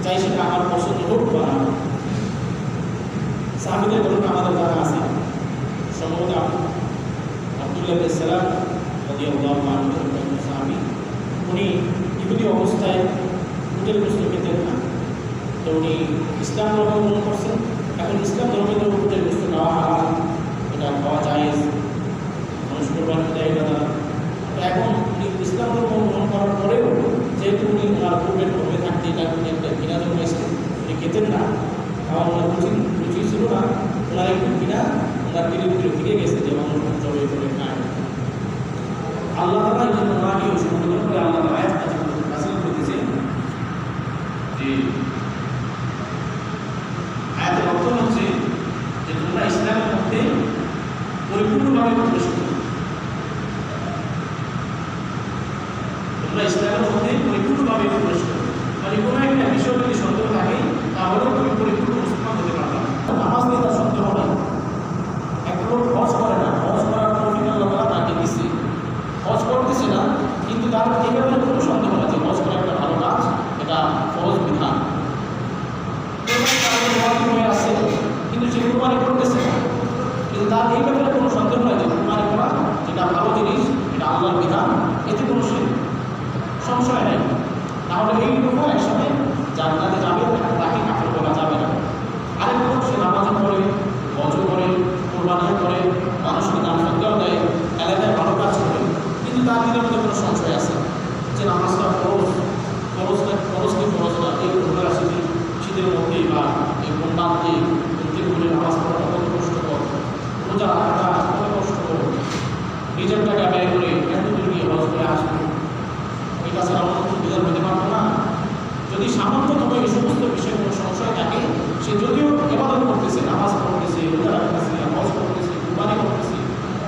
চাই সেটা আমার পছন্দ হোক বা না। সাহাবীদের ঘটনা আমাদের জানা আছে। সম্ভবত আব্দুল্লাহ ইবনে সালাম রাদিয়াল্লাহু আনহু সাহাবী, উনি ইহুদি অবস্থায় উটের গোশত খেতেন না। তো উনি ইসলাম ধর্ম গ্রহণ করছেন। এখন ইসলাম ধর্মের উটের গোশত নেওয়া হারাম, এটা খাওয়া জায়েজ, মানুষ কোরবানি দেয় এটা না। তো এখন উনি ইসলাম ধর্ম গ্রহণ করার পরেও যেহেতু উনি ওনার পূর্বের ধর্মে থাকতে এটা উনি একটা কিনা জন্মাইছেন, উনি খেতেন না, খাওয়া ওনার রুচি ছিল না, ওনার একটু কিনা ওনার দিলের ভিতরে ফিরে গেছে যে মানুষ জবাই করে খায়। আল্লাহ তাআলা এই জন্য ওনাকে সংশোধন করে আল্লাহ তাআলা আয়াত নাযিল করে দিয়েছেন যে আয়াতের অর্থ হচ্ছে যে তোমরা ইসলামের মধ্যে পরিপূর্ণভাবে প্রবেশ করো। তোমরা ইসলামের মধ্যে পরিপূর্ণভাবে প্রবেশ করো, মানে কোনো একটা বিষয় যদি সন্দেহ থাকে তাহলেও তুমি পরিপূর্ণ মুসলমান হতে পারবে না। নামাজ নিয়ে তার সন্দেহ নাই। একটা লোক হজ করে না, হজ করার তৌফিক আল্লাহ তাআলা তাকে দিয়েছে, হজ করতেছে না, কিন্তু তার এই ব্যাপারে কোনো সন্দেহ না যে হজ করা একটা ভালো কাজ, এটা ফরজ বিধান। হয়ে আছে কিন্তু সে কুরবানি করতেছে না, কিন্তু তার এই ব্যাপারে কোনো সন্দেহ নাই যে কুরবানি করা যেটা ভালো জিনিস, এটা আল্লাহর বিধান, এতে কোনো সংশয় নেই। তাহলে এই লোক একসাথে জান্নাতে যাবে, তাকে কাফের বলা যাবে না। আরেক লোক সে নামাজ পড়ে, হজ করে, কুরবানি করে, মানুষকে দান সদকাও দেয়, এলাকায় ভালো কাজ করে, কিন্তু তার দিনের মধ্যে কোনো সংশয় আছে যে নামাজটা ফরজ না, এই ঘটনা শীতের মধ্যে বা এই বন্যাতে ঘুরে নামাজ পড়াটা কত কষ্টকর, রোজা রাখাটা কত কষ্টকর, নিজের টাকা ব্যয় করে এত দূর গিয়ে হজ করে আসবে, এটা ছাড়া অন্য কিছু বিধান হতে পারবো না। যদি সামান্যতম এই সমস্ত বিষয়ে কোনো সংশয় থাকে, সে যদিও ইবাদত করতেছে, নামাজ পড়তেছে, রোজা রাখতেছে, হজ করতেছে, কুরবানি করতেছে,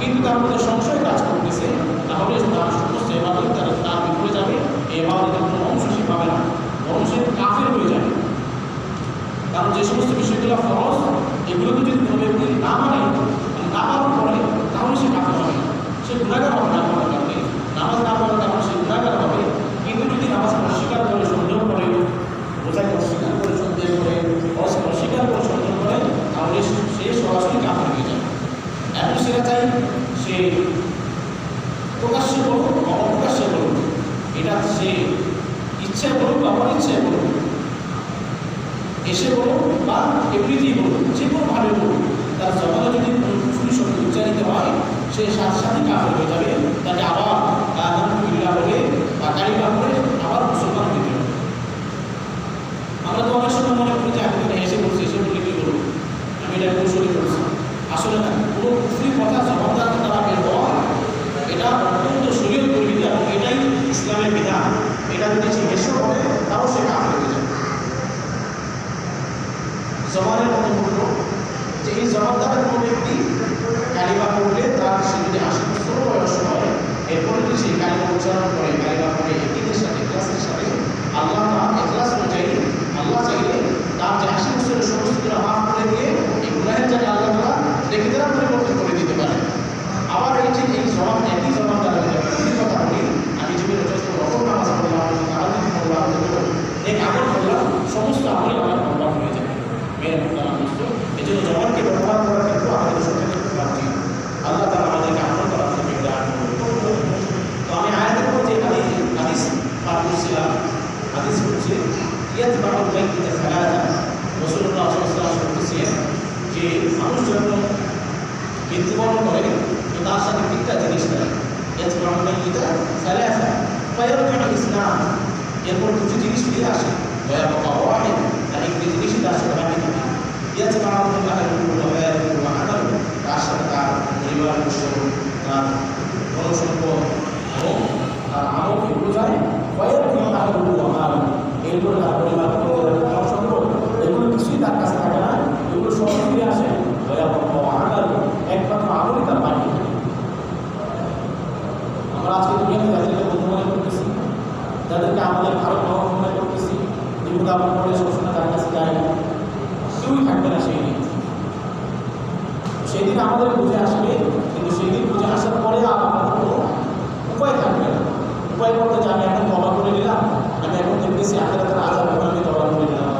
কিন্তু তার মধ্যে সংশয় কাজ করতেছে, তাহলে তার সমস্ত ইবাদত তার বিফলে যাবে। এই ইবাদতের কোনো অংশ সে পাবে না, বরং সে কাফের হয়ে যাবে। কারণ যে সমস্ত বিষয়গুলো ফরজ, এগুলোকে যদি কোনো ব্যক্তি না মানে, না পালন করে, তাহলে সে কাফের হবে, সে গুনাহগার হবে। না পড়ার কারণে নামাজ না পড়ার কারণে সে গুনাহগার হবে। কিন্তু যদি নামাজ অস্বীকার করে, সন্দেহ করে, রোজাকে অস্বীকার করে, সন্দেহ করে, হজ অস্বীকার করে, সন্দেহ করে, তাহলে সে সরাসরি কাফের হয়ে যাবে। এখন সেটা চাই সে প্রকাশ্যে বলুক বা অপ্রকাশ্যে বলুক, এটা সে ইচ্ছায় বলুক বা অনিচ্ছায় বলুক, এসে বলুক বা এমনিতেই বলুক, যে কোনোভাবে বলুক, তার জবানে যদি কুফরি শব্দ উচ্চারিত হয়, সে সাথে সাথে কাফের হয়ে যাবে। তাকে আবার আলহামদুলিল্লাহ বলে বা কালিমা বলে আবার মুসলমান হতে হবে। আমরা তো অনেক সময় মনে করি যে আমি তো এসে বলছি, এসে বললে কি বলবো, আমি এটা কৌশলী করছি। আসলে না, কোনো কুফরি কথা জবাবদার দ্বারা বের হওয়া এটা অত্যন্ত শরীয়ত পরিহিত এবং এটাই ইসলামের বিধান। এটা যদি সে হেসে বলে তাও সে কাফের হয়ে যাবে। জবানের মতো বলল যে এই জবাবদারের কোনো ব্যক্তি কালিমা পড়লে তার সে যদি ৮০ বছর বয়স হয়, এরপরে যদি সেই কালিমা উচ্চারণ করে, কালিমা পড়ে একিনের সাথে, ইখলাসের সাথে, আল্লাহ ইখলাস অনুযায়ী আল্লাহ চাইলে তার যে ৮০ বছরের সমস্ত গুনাহ মাফ করে দিয়ে এই গুনাহের জায়গায় আল্লাহ তাআলা রেখে দেওয়ার পরিবর্তন করে দিতে পারে। আবার এই যে এই জবাব, একই জবাব দ্বারা কথা বলি, আমি জীবনে যত রকম নামাজ পড়লাম, তাহাজ্জুদ পড়লাম, এক আমল করলাম, সমস্ত আমলই আমার বরবাদ হয়ে যাবে। মেরে মুক্তার সমস্ত এই জন্য জবানকে ব্যবহার করার ক্ষেত্রে আমাদের সচেতন থাকা উচিত। আল্লাহ তাআলা আমাদেরকে আমল করার জন্য দান করুন। তো আমি আয়াতের পর যে হাদিস পাঠ করছিলাম, হাদিস হচ্ছে ইয়াতবাউল মাইয়িতা সালাসা, রাসূলুল্লাহ সাল্লাল্লাহু আলাইহি ওয়াসাল্লাম বলতেছেন যে মানুষ যখন মৃত্যুবরণ করে তো তার সাথে তিনটা জিনিস থাকে। ইয়াতবাউল মাইয়িতা সালাসা ফায়ারজিউ ইসলাম, এরপর কিছু জিনিস ফিরে আসে, ওয়ায়াবকা ওয়াহিদ, আর একটি জিনিসই তার সাথে বাকি থাকে। ইয়াতবাউল আহলুহু ওয়া মালুহু ওয়া আমালুহু, তার সাথে তার পরিবার পোষণ, তার ধনসম্পদ এবং তার আমল এগুলো যায়। ওয়ায়াবকা আহলুহু ওয়া মালুহু, এরপর তার পরিবার ধনসম্পদ এগুলো কিছুই তার কাছে থাকে না, এগুলো সব ফিরে আসে। ওয়ায়াবকা আমালুহু, একমাত্র আমলই তার বাকি থাকে। আমরা আজকে দুনিয়াতে যাদেরকে বন্ধু মনে করতেছি, যাদেরকে আমাদের ভারত মহল মনে করতেছি, যেগুলো আমরা পরে সবসময় তার কাছে যাই, কেউই থাকবে না সেই দিন। সেই দিন আমাদের বুঝে আসবে, কিন্তু সেই দিন বুঝে আসার পরে আর আমাদের কোনো উপায় থাকবে না। উপায় করতে যে আমি এখন তবা করে নিলাম, আমি এখন দেখতেছি আখেরাতের আযাব, আমি তবা করে নিলাম,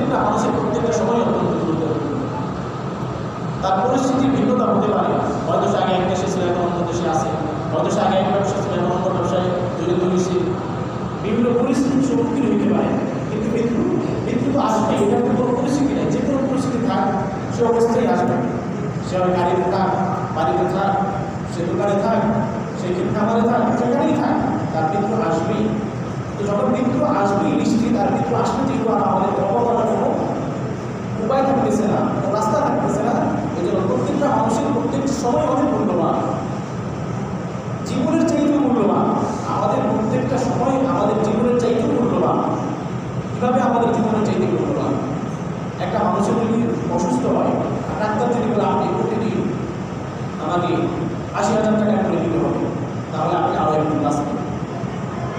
প্রত্যেকটা মানুষের প্রত্যেকটা সময় অত্যন্ত গুরুত্বপূর্ণ। তার পরিস্থিতির ভিন্নতা হতে পারে, হয়তো সে আগে এক দেশে ছিল এখন অন্য দেশে আছে, হয়তো সে আগে এক ব্যবসা ছিল এখন অন্য ব্যবসায় জড়িত হয়েছে, বিভিন্ন পরিস্থিতির সম্মুখীন হইতে পারে। কিন্তু মৃত্যু তো আসবে, এটা কোনো পরিস্থিতি নেই, যে কোনো পরিস্থিতি থাক সে অবস্থায় আসবে। সে গাড়িতে থাক, বাড়িতে থাক, সে দোকানে থাক, সে খামারে থাক, যেখানেই থাক, তার মৃত্যু আসবেই। তো যখন মৃত্যু আসবেই নিশ্চিত, তার মৃত্যু আসবে যেহেতু আর আমাদের তখন কোনো উপায় থাকতেছে না, রাস্তা থাকতেছে না, এই জন্য প্রত্যেকটা মানুষের প্রত্যেকটা সময় অনেক মূল্যবান, জীবনের চাইতেও মূল্যবান। আমাদের প্রত্যেকটা সময় আমাদের জীবনের চাইতেও মূল্যবান। কীভাবে আমাদের জীবনের চাইতে মূল্যবান? একটা মানুষের যদি অসুস্থ হয়, ডাক্তার যদি বলে আপনি প্রতিদিন আমাকে 80,000 টাকা করে দিতে হবে, তাহলে আপনি আরও একটু বাঁচবেন।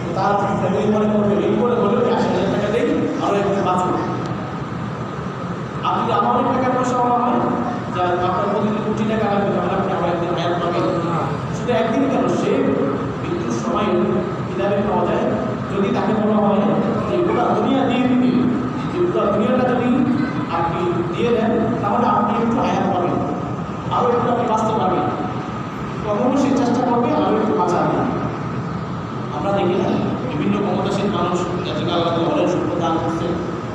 তো তার ফ্যামিলি মনে করবে এই করে হলেও 80,000 টাকা দেই, আরও একটু বাঁচবেন। আপনি আমার অনেক টাকা পয়সা হওয়া হয় যা আপনার প্রতিদিন কোটি টাকা লাগবে, তাহলে আপনি আবার একদিন হায়াত পাবেন। শুধু একদিন কেন, সে মৃত্যুর সময় কিভাবে পাওয়া যায়? যদি তাকে বলা হয় যে গোটা দুনিয়া দিয়ে দিবি, যে গোটা দুনিয়াটা যদি আপনি দিয়ে দেন, তাহলে আপনি একটু হায়াত পাবেন, আরও একটু আপনি বাঁচতে পারবেন, কখনো সে চেষ্টা করবে আরও একটু বাঁচাবে। আমরা দেখি না বিভিন্ন ক্ষমতাশীল মানুষ যাদেরকে আল্লাহ অনেক সম্পদ দান করছে,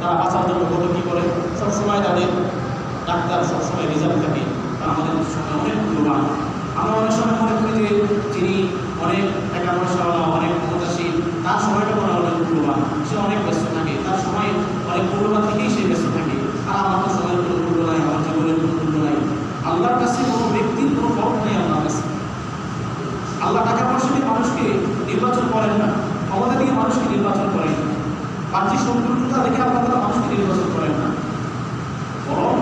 তারা বাঁচার জন্য কত কী করে, সবসময় তাদের ডাক্তার সবসময় রিজার্ভ থাকে, তারা আমাদের সময় অনেক মূল্যবান। আমরা অনেক সময় মনে করি যে যিনি অনেক টাকা পয়সাওয়ালা, অনেক ক্ষমতাশীল, তার সময়টা মনে অনেক মূল্যবান, সে অনেক ব্যস্ত থাকে, তার সময় অনেক মূল্যবান থেকেই সে ব্যস্ত থাকে। আর আমার তো সময়ের কোনো মূল্য নাই, আমার জীবনের কোনো মূল্য নাই। আল্লাহর কাছে কোনো ব্যক্তির কোনো ফরক নেই। আল্লাহর কাছে আল্লাহ টাকা পয়সা দিয়ে মানুষকে নির্বাচন করেন না, ক্ষমতা দিয়ে মানুষকে নির্বাচন করেন, বাহ্যিক সম্পূর্ণতা দেখে আল্লাহ তারা মানুষকে নির্বাচন করেন না। বরং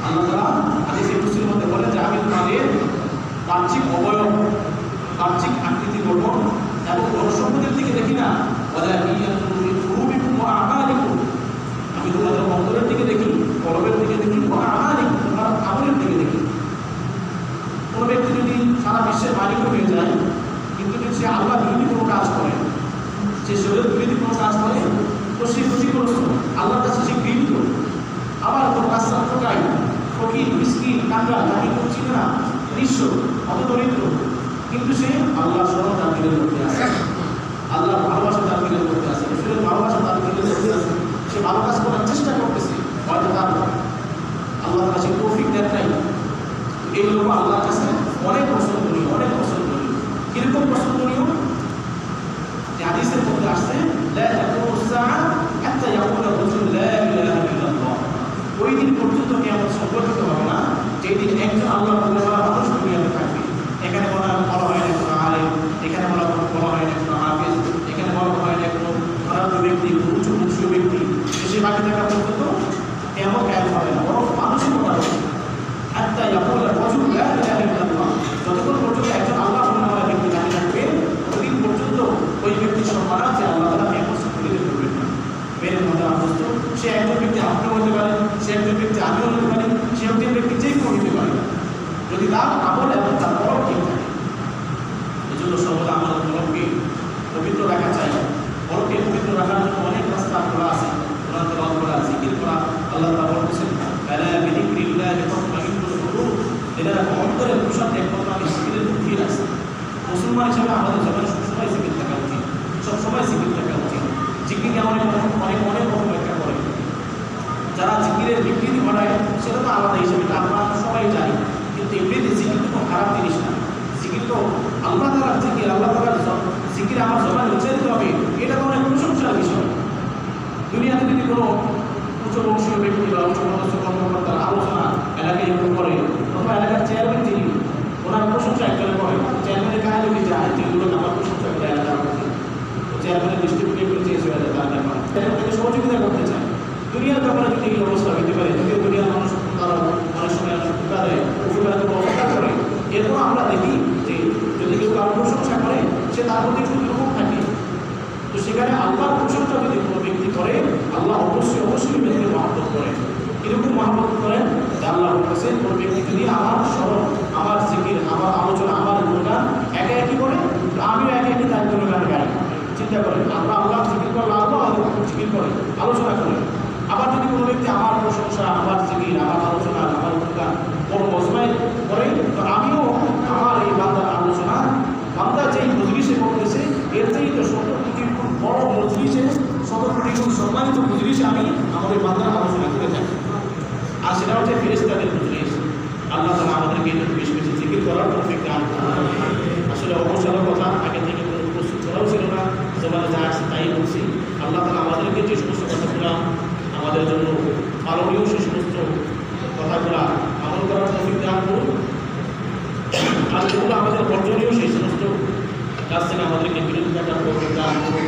আল্লাহ তারা হাদিসে কুদসির মধ্যে বলেন যে আমি তোমাদের বাহ্যিক অবয়ব, বাহ্যিক আকৃতি গঠন এবং ধনসম্পদের দিকে দেখি না, আমি তোমাদের অন্তরের দিকে দেখি, কলবের দিকে দেখি, তোমার আমলের দিকে দেখি। কোনো ব্যক্তি যদি সারা বিশ্বের মালিক হয়ে যায়, কিন্তু যদি সে আল্লাহ বিরোধী কোনো কাজ করে, সে শরীর বিরোধী কোনো কাজ করে, তো সে ক্ষতিগ্রস্ত, আল্লাহর কাছে সে গৃহীত। আবার কোনো রাস্তা ঠকাই, ফকির, মিসকিন, কাঙ্গাল, তাকে কেউ চিনে না, নিঃস্ব, অত দরিদ্র, কিন্তু সে আল্লাহর স্মরণ তার দিলের মধ্যে আছে, আল্লাহর ভালোবাসা তার দিলের মধ্যে আছে, রসুলের ভালোবাসা তার দিলের মধ্যে আছে, সে ভালো কাজ করার চেষ্টা করতেছে, হয়তো তার আল্লাহর কাছে তৌফিক দেন নাই। এই লোক আল্লাহর কাছে অনেক পছন্দনীয়, অনেক পছন্দনীয়। কিরকম পছন্দনীয়? যে হাদিসের মধ্যে আসছে ওই দিন পর্যন্ত কিয়ামত সংগঠিত হবে না যেই দিন একজন আল্লাহ মানুষ দুনিয়াতে থাকবে। এখানে বলা হয় না কোনো আলেম, এখানে বলা হয় না কোনো হাফেজ, এখানে বলা হয় না কোনো ধরান্ত ব্যক্তি, উঁচু ব্যক্তি, সে বাকি থাকা পর্যন্ত কিয়ামত কায়েম হবে না, বরং মানুষই বলা হবে। যতক্ষণ পর্যন্ত একজন আল্লাহ ব্যক্তি দাঁড়িয়ে থাকবে, ততদিন পর্যন্ত ওই ব্যক্তির সম্মান আছে, আল্লাহ তারা করবেন না। মেরে মধ্যে আবস্ত সে একজন ব্যক্তি আপনিও হতে পারে, সে একজন ব্যক্তি আমিও হতে পারি, সে একজন ব্যক্তি যে কেউ হতে পারে, যদি তার আমল এবং তার কলম ঠিক থাকে। এই জন্য সর্বদা আমাদের কলমকে পবিত্র রাখা চাই। কলমকে পবিত্র রাখার জন্য অনেক রাস্তা খোলা আছে, কোরআন তেলাওয়াত করা, জিকির করা। আল্লাহ তাআলা বলতেছেন এটা অন্তরের প্রসাদে একমাত্র আমি জিকিরের লুকিয়ে রাখছি। মুসলমান হিসেবে আমাদের জীবনে সবসময় জিকির থাকা উচিত, সবসময় জিকির থাকা উচিত। জিকিরকে অনেক রকম ব্যাখ্যা করে, যারা জিকিরের বিকৃতি ঘটায় সেটা তো আলাদা হিসেবে, আমরা সবাই জানি। কিন্তু এমনিতে জিকির তো কোনো খারাপ জিনিস না। জিকির তো আল্লাহ তাআলার জিকির, আল্লাহ তাআলার জিকির আমার জবানে উচ্চারিত হবে, এটা তো অনেক প্রশংসার বিষয়। দুনিয়াতে যদি কোনো উচ্চ বংশীয় ব্যক্তি বা উচ্চ পদস্থ কর্মকর্তার আলোচনা এলাকায় একটু করে, অথবা এলাকার চেয়ারম্যান যিনি, ওনার প্রশংসা একজন করে, চেয়ারম্যানের কাছে যদি যায় যেগুলো আমার প্রশংসা একটা এলাকার মধ্যে, চেয়ারম্যানের দৃষ্টিভঙ্গি একটু চেঞ্জ হয়ে যায়, তার ব্যাপার তাকে সহযোগিতা করতে চায়। দুনিয়ার ব্যাপারে যদি এই অবস্থা হতে পারে, যদিও দুনিয়ার মানুষ তারা অনেক সময় উপকার দেয়, উপকার অপকার করে, এরপর আমরা দেখি যে যদি কেউ কারো প্রশংসা করে, সে তার প্রতি একটু দুর্ভোগ থাকে। তো সেখানে আল্লাহর প্রশংসা যদি কোনো ব্যক্তি করে, আল্লাহ অবশ্যই ব্যক্তিকে মহব্বত করেন। এরকম মহব্বত করেন যে আল্লাহ বলতেছেন কোনো ব্যক্তি যদি আমার স্মরণ, আমার জিকির, আমার আলোচনা, আমার গুণগান একে একই করে, আমিও একে একই তার গুণগান গাই। চিন্তা করেন, আমরা আল্লাহ জিকির করলাম, দ্বিগুণ সম্মানিত মজলিস আমি আমাদের বান্দার আলোচনা করে থাকি। আর সেটা হচ্ছে ফেরেশতাদের মজলিস। আল্লাহ তাআলা আমাদেরকে এই জন্য বেশি বেশি জিকির করার তৌফিক দান করুন। আসলে অবসরের কথা আগে থেকে কোনো প্রস্তুত করাও ছিল না, জবানে যা আসছে তাই বলছি। আল্লাহ তাআলা আমাদেরকে যে সমস্ত কথাগুলো আমাদের জন্য পালনীয় সে সমস্ত কথাগুলো আমল করার তৌফিক দান করুন, আর যেগুলো আমাদের বর্জনীয় সেই সমস্ত কাজ থেকে আমাদেরকে বিরত থাকার তৌফিক দান করুন।